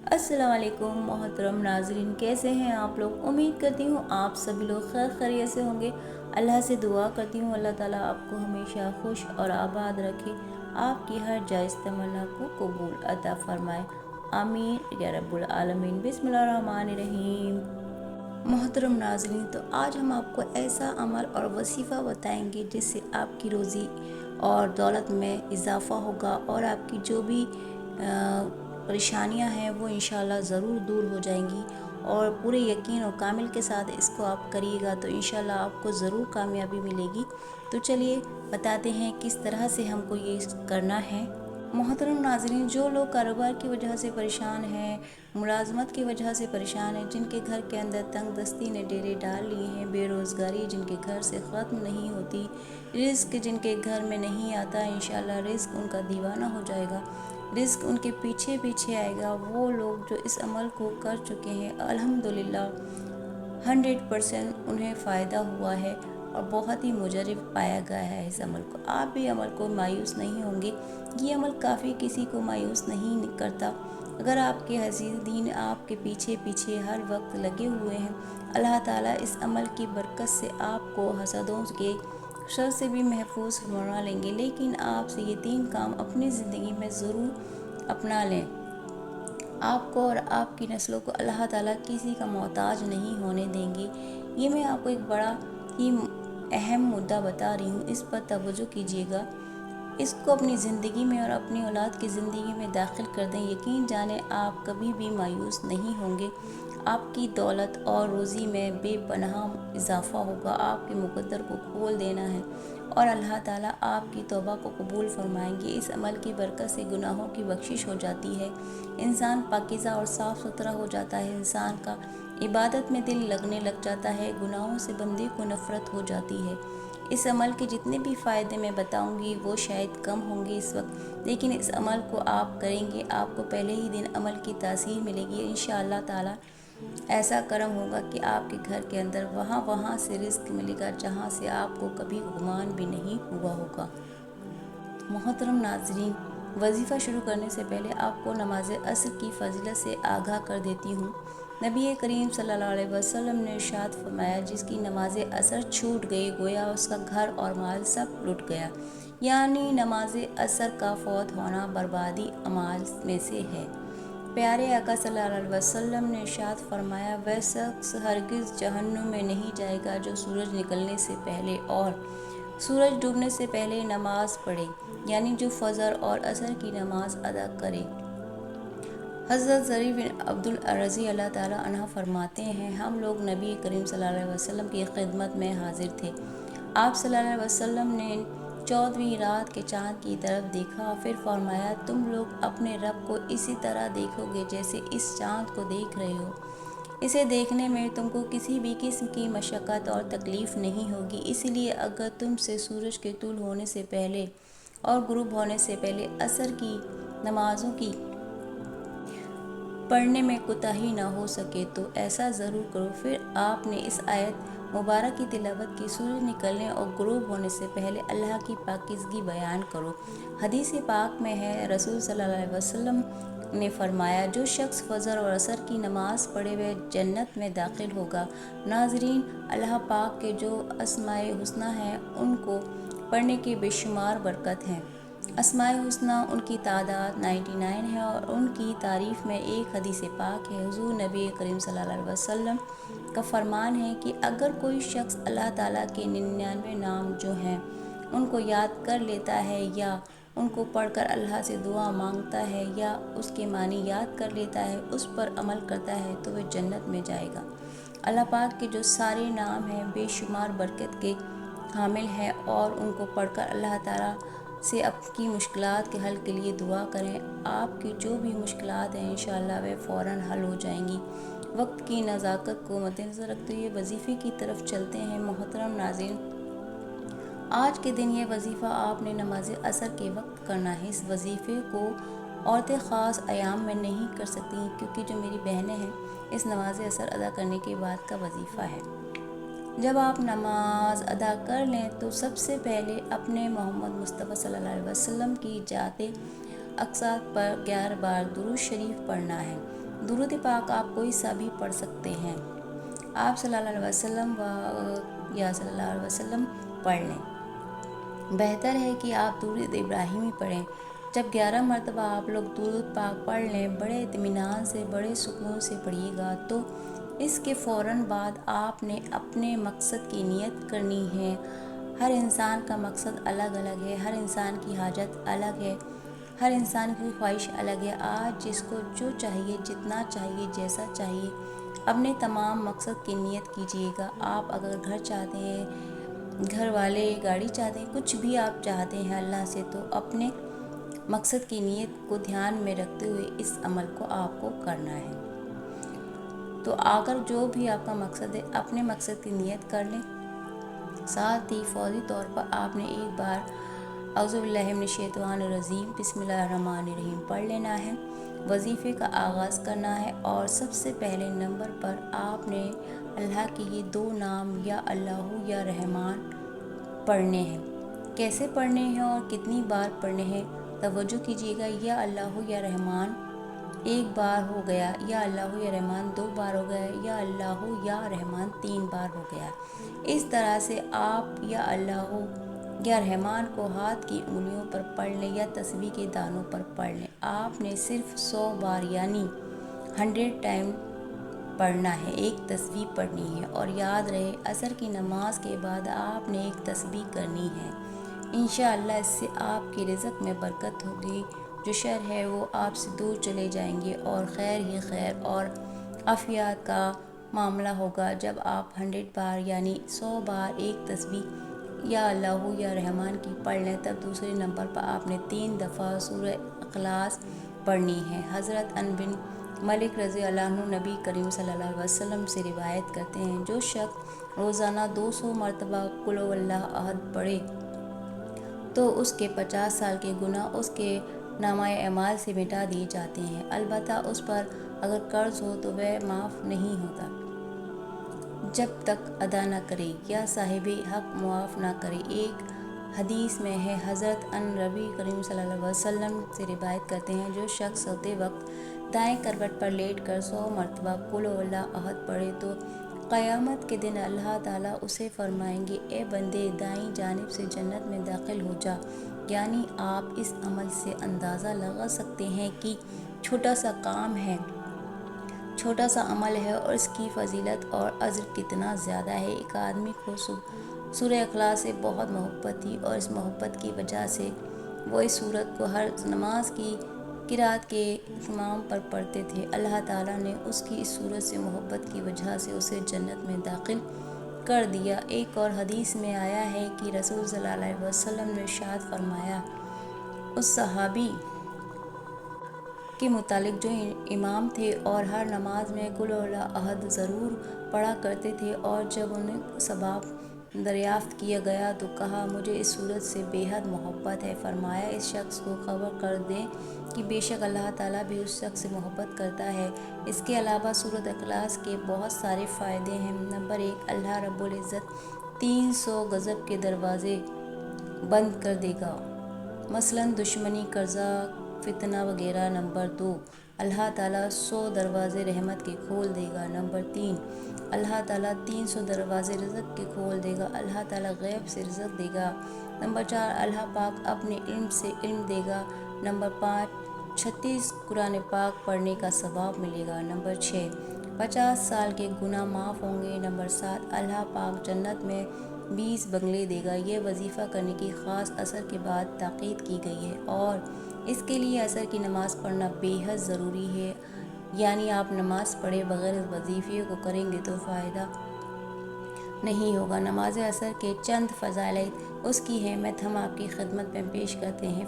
अस्सलाम वालेकुम मोहतरम नाजरीन, कैसे हैं आप लोग। उम्मीद करती हूँ आप सभी लोग खैर खैरियत से होंगे। अल्लाह से दुआ करती हूँ अल्लाह ताला आपको हमेशा खुश और आबाद रखे, आपकी हर जायज़ तमन्ना को कबूल अता फरमाए। आमीन या रब्बुल आलमीन। बिस्मिल्लाहिर्रहमानिर्रहीम। मोहतरम नाजरीन, तो आज हम आपको ऐसा अमल और वजीफ़ा बताएंगे जिससे आपकी रोज़ी और दौलत में इजाफ़ा होगा और आपकी जो भी परेशानियां हैं वो इंशाल्लाह ज़रूर दूर हो जाएंगी। और पूरे यकीन और कामिल के साथ इसको आप करिएगा तो इंशाल्लाह आपको ज़रूर कामयाबी मिलेगी। तो चलिए बताते हैं किस तरह से हमको ये करना है। मोहतरम नाज़रीन, जो लोग कारोबार की वजह से परेशान हैं, मुलाजमत की वजह से परेशान हैं, जिनके घर के अंदर तंग दस्ती ने डेरे डाल लिए हैं, बेरोज़गारी जिनके घर से ख़त्म नहीं होती, रिज़्क जिनके घर में नहीं आता, इंशाल्लाह रिज़्क उनका दीवाना हो जाएगा, रिज़्क उनके पीछे पीछे आएगा। वो लोग जो इस अमल को कर चुके हैं अल्हम्दुलिल्लाह 100% उन्हें फ़ायदा हुआ है और बहुत ही मुजरब पाया गया है इस अमल को। आप भी अमल को मायूस नहीं होंगे। ये अमल काफ़ी किसी को मायूस नहीं करता। अगर आपके अज़ीज़ दीन आपके पीछे पीछे हर वक्त लगे हुए हैं, अल्लाह ताला इस अमल की बरकत से आपको हसदों के शर से भी महफूज फरमा लेंगे। लेकिन आपसे ये 3 काम अपनी ज़िंदगी में ज़रूर अपना लें। आपको और आपकी नस्लों को अल्लाह ताला किसी का मोहताज नहीं होने देंगे। ये मैं आपको एक बड़ा ही अहम मुद्दा बता रही हूँ, इस पर तवज्जो कीजिएगा। इसको अपनी ज़िंदगी में और अपनी औलाद की ज़िंदगी में दाखिल कर दें। यकीन जाने आप कभी भी मायूस नहीं होंगे। आपकी दौलत और रोज़ी में बेपनाह इजाफ़ा होगा। आपके मुक़द्दर को खोल देना है और अल्लाह ताला आपकी तौबा को कबूल फरमाएंगे। इस अमल की बरकत से गुनाहों की बख्शिश हो जाती है, इंसान पाकीज़ा और साफ़ सुथरा हो जाता है, इंसान का इबादत में दिल लगने लग जाता है, गुनाहों से बंदे को नफ़रत हो जाती है। इस अमल के जितने भी फ़ायदे मैं बताऊंगी वो शायद कम होंगे इस वक्त, लेकिन इस अमल को आप करेंगे, आपको पहले ही दिन अमल की तासीर मिलेगी। इंशाअल्लाह ताला ऐसा करम होगा कि आपके घर के अंदर वहाँ से रिज़्क मिलेगा जहाँ से आपको कभी गुमान भी नहीं हुआ होगा। मोहतरम नाज़रीन, वजीफ़ा शुरू करने से पहले आपको नमाज असर की फ़जीलत से आगाह कर देती हूँ। नबी करीम सल्लल्लाहु अलैहि वसल्लम ने इरशाद फरमाया, जिसकी नमाज असर छूट गई गोया उसका घर और माल सब लुट गया। यानी नमाज असर का फ़ौत होना बर्बादी अमाल में से है। प्यारे आका सल्लल्लाहु अलैहि वसल्लम ने इरशाद फरमाया, वह शख्स हरगिज़ जहन्नुम में नहीं जाएगा जो सूरज निकलने से पहले और सूरज डूबने से पहले नमाज पढ़े, यानी जो फजर और असर की नमाज अदा करे। हज़रत ज़री बिन अब्दुल रज़ी अल्लाह ताला अन्हा फरमाते हैं, हम लोग नबी करीम सल्लल्लाहु अलैहि वसल्लम की खिदमत में हाजिर थे। आप सल्लल्लाहु अलैहि वसल्लम ने 14वीं रात के चाँद की तरफ देखा, फिर फरमाया, तुम लोग अपने रब को इसी तरह देखोगे जैसे इस चाँद को देख रहे हो। इसे देखने में तुमको किसी भी किस्म की मशक्क़त और तकलीफ़ नहीं होगी। इसलिए अगर तुमसे सूरज के तुल होने से पहले और गुरूब होने से पहले असर की नमाज़ों की पढ़ने में कोताही ना हो सके तो ऐसा ज़रूर करो। फिर आपने इस आयत मुबारक की तिलावत की, सूरज निकलने और गुरूब होने से पहले अल्लाह की पाकीज़गी बयान करो। हदीस पाक में है, रसूल सल्लल्लाहु अलैहि वसल्लम ने फरमाया, जो शख्स फजर और असर की नमाज पढ़े वह जन्नत में दाखिल होगा। नाजरीन, अल्लाह पाक के जो अस्माए हुस्ना हैं उनको पढ़ने की बेशुमार बरकत हैं। अस्माए हुस्ना उनकी तादाद 99 है और उनकी तारीफ़ में एक हदीस पाक है। हुज़ूर नबी करीम सल्लल्लाहु अलैहि वसल्लम का फरमान है कि अगर कोई शख्स अल्लाह ताला के 99 नाम जो हैं उनको याद कर लेता है या उनको पढ़कर अल्लाह से दुआ मांगता है या उसके मानी याद कर लेता है, उस पर अमल करता है तो वह जन्नत में जाएगा। अल्लाह पाक के जो सारे नाम हैं बेशुमार बरकत के हामिल हैं और उनको पढ़कर अल्लाह ताला से आपकी मुश्किलात के हल के लिए दुआ करें। आपकी जो भी मुश्किलात हैं इंशाअल्लाह वे फ़ौरन हल हो जाएंगी। वक्त की नज़ाकत को मद्देनज़र रखते हुए वजीफ़े की तरफ चलते हैं। मोहतरम नाज़रीन, आज के दिन ये वजीफ़ा आपने नमाज असर के वक्त करना है। इस वजीफ़े को औरतें ख़ास अयाम में नहीं कर सकती, क्योंकि जो मेरी बहनें हैं इस नमाज असर अदा करने के बाद का वजीफ़ा है। जब आप नमाज अदा कर लें तो सबसे पहले अपने मोहम्मद मुस्तफ़ा सल्लल्लाहु अलैहि वसल्लम की जाते अक़सा पर 11 बार दुरूद शरीफ पढ़ना है। दुरूद पाक आप कोई सा भी पढ़ सकते हैं। आप सल्लल्लाहु अलैहि वसल्लम या सल्लल्लाहु अलैहि वसल्लम पढ़ लें। बेहतर है कि आप दुरूद इब्राहिमी पढ़ें। जब 11 मरतबा आप लोग दुरूद पाक पढ़ लें, बड़े इत्मीनान से, बड़े सुकून से पढ़िएगा। तो इसके फ़ौरन बाद आपने अपने मकसद की नियत करनी है। हर इंसान का मकसद अलग अलग है, हर इंसान की हाजत अलग है, हर इंसान की ख्वाहिश अलग है। आज जिसको जो चाहिए, जितना चाहिए, जैसा चाहिए, अपने तमाम मकसद की नियत कीजिएगा। आप अगर घर चाहते हैं, घर वाले गाड़ी चाहते हैं, कुछ भी आप चाहते हैं अल्लाह से, तो अपने मकसद की नियत को ध्यान में रखते हुए इस अमल को आपको करना है। तो अगर जो भी आपका मकसद है, अपने मकसद की नियत कर लें। साथ ही फौरी तौर पर आपने एक बार औज़ु बिल्लाहि मिनश शैतानिर रजीम बिस्मिल्लाहिर रहमानिर रहीम पढ़ लेना है। वजीफ़े का आगाज़ करना है और सबसे पहले नंबर पर आपने अल्लाह के ये 2 नाम या अल्लाह या रहमान पढ़ने हैं। कैसे पढ़ने हैं और कितनी बार पढ़ने हैं, तवज्जो कीजिएगा। या अल्लाह या रहमान 1 बार हो गया, या अल्लाह या रहमान 2 बार हो गया, या अल्लाह या रहमान 3 बार हो गया। इस तरह से आप या अल्लाह या रहमान को हाथ की उंगलियों पर पढ़ लें या तस्बीह के दानों पर पढ़ लें। आपने सिर्फ 100 बार यानी 100 टाइम पढ़ना है, एक तस्बीह पढ़नी है। और याद रहे, असर की नमाज के बाद आपने एक तस्बीह करनी है। इंशाअल्लाह इससे आपके रिज़्क़ में बरकत होगी, जो शर है वो आपसे दूर चले जाएंगे और खैर ही खैर और आफियत का मामला होगा। जब आप 100 बार यानी 100 बार एक तस्बीह या अल्लाह या रहमान की पढ़ लें, तब दूसरे नंबर पर आपने 3 दफ़ा सूरह इखलास पढ़नी है। हज़रत अनस बिन मालिक रज़ी अल्लाह अन्हु नबी करीम सल्लल्लाहु अलैहि वसल्लम से रिवायत करते हैं, जो शख्स रोज़ाना 200 मरतबा कुल हुवल्लाह अहद पढ़े तो उसके 50 साल के गुनाह उसके नामाए अमाल से मिटा दिए जाते हैं। अलबत्ता उस पर अगर कर्ज हो तो वह माफ़ नहीं होता जब तक अदा न करे या साहिब हक मुआफ़ न करे। एक हदीस में है, हज़रत नबी करीम सल्लल्लाहु अलैहि वसल्लम से रिवायत करते हैं, जो शख्स सोते वक्त दाएं करवट पर लेट कर 100 मरतबा कुल हुवल्लाह अहद पढ़े तो क़यामत के दिन अल्लाह ताला उसे फरमाएंगे, ए बंदे, दाईं जानिब से जन्नत में दाखिल हो जा। यानी आप इस अमल से अंदाज़ा लगा सकते हैं कि छोटा सा काम है, छोटा सा अमल है और इसकी फजीलत और अज्र कितना ज़्यादा है। एक आदमी को सूरह इखलास से बहुत मोहब्बत थी और इस मोहब्बत की वजह से वो इस सूरत को हर नमाज की किरात के इमाम पर पढ़ते थे। अल्लाह ताला ने उसकी इस सूरत से मोहब्बत की वजह से उसे जन्नत में दाखिल कर दिया। एक और हदीस में आया है कि रसूल सल्लल्लाहु अलैहि वसल्लम ने इरशाद फरमाया, उस सहाबी के मुतालिक जो इमाम थे और हर नमाज में कुल हुवल्लाह अहद ज़रूर पढ़ा करते थे, और जब उन्हें सबाब दरियाफ़्त किया गया तो कहा, मुझे इस सूरत से बेहद मोहब्बत है। फरमाया, इस शख्स को खबर कर दें कि बेशक अल्लाह ताला भी उस शख्स से मोहब्बत करता है। इसके अलावा सूरत इखलास के बहुत सारे फ़ायदे हैं। नंबर 1, अल्लाह रब्बुल इज़्ज़त 300 गज़ब के दरवाज़े बंद कर देगा, मसलन दुश्मनी, कर्ज़ा, फितना वगैरह। नंबर 2, अल्लाह ताला 100 दरवाज़े रहमत के खोल देगा। नंबर 3, अल्लाह ताला 300 दरवाज़े रिज़्क़ के खोल देगा। अल्लाह ताला गैब से रिज़्क़ देगा। नंबर 4, अल्लाह पाक अपने इल्म से इल्म देगा। नंबर 5, 36 कुरान पाक पढ़ने का सवाब मिलेगा। नंबर 6, 50 साल के गुनाह माफ़ होंगे। नंबर 7, अल्लाह पाक जन्नत में 20 बंगले देगा। ये वजीफ़ा करने की ख़ास असर के बाद ताक़ीद की गई है और इसके लिए असर की नमाज़ पढ़ना बेहद ज़रूरी है। यानी आप नमाज़ पढ़े बग़ैर इस वजीफ़े को करेंगे तो फ़ायदा नहीं होगा। नमाज असर के चंद फ़ज़ाइल उसकी अहमियत हम आपकी खिदमत में पेश करते हैं।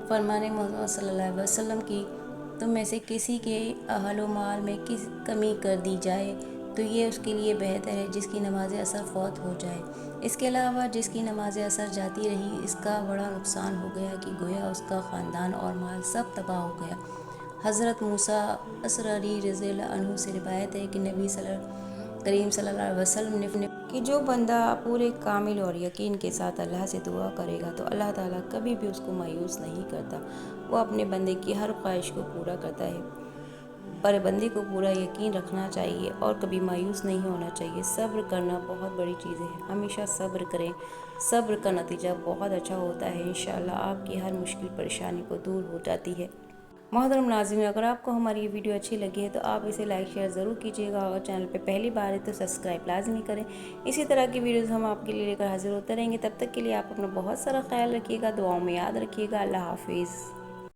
फरमाने मोहम्मद सल्लल्लाहु अलैहि वसल्लम की, तुम में से किसी के अहल माल में किस कमी कर दी जाए तो ये उसके लिए बेहतर है जिसकी नमाज असर फ़ौत हो जाए। इसके अलावा जिसकी नमाज असर जाती रही, इसका बड़ा नुकसान हो गया कि गोया उसका ख़ानदान और माल सब तबाह हो गया। हज़रत मूसा असररी रज़ियल्लाहु अन्हु से रिवायत है कि नबी करीम सल्लल्लाहु अलैहि वसल्लम ने कि जो बंदा पूरे कामिल और यकीन के साथ अल्लाह से दुआ करेगा तो अल्लाह ताला कभी भी उसको मायूस नहीं करता। वो अपने बंदे की हर ख्वाहिश को पूरा करता है। پر بندے کو پورا یقین رکھنا چاہیے اور کبھی مایوس نہیں ہونا چاہیے۔ صبر کرنا بہت بڑی چیز ہے، ہمیشہ صبر کریں، صبر کا نتیجہ بہت اچھا ہوتا ہے، انشاءاللہ آپ کی ہر مشکل پریشانی کو دور ہو جاتی ہے۔ محترم ناظرین، اگر آپ کو ہماری یہ ویڈیو اچھی لگی ہے تو آپ اسے لائک شیئر ضرور کیجیے گا، اور چینل پہ پہلی بار ہے تو سبسکرائب لازمی کریں۔ اسی طرح کی ویڈیوز ہم آپ کے لیے لے کر حاضر ہوتے رہیں گے، تب تک کے لیے آپ اپنا بہت سارا خیال رکھیے گا، دعاؤں میں یاد رکھیے گا۔ اللہ حافظ۔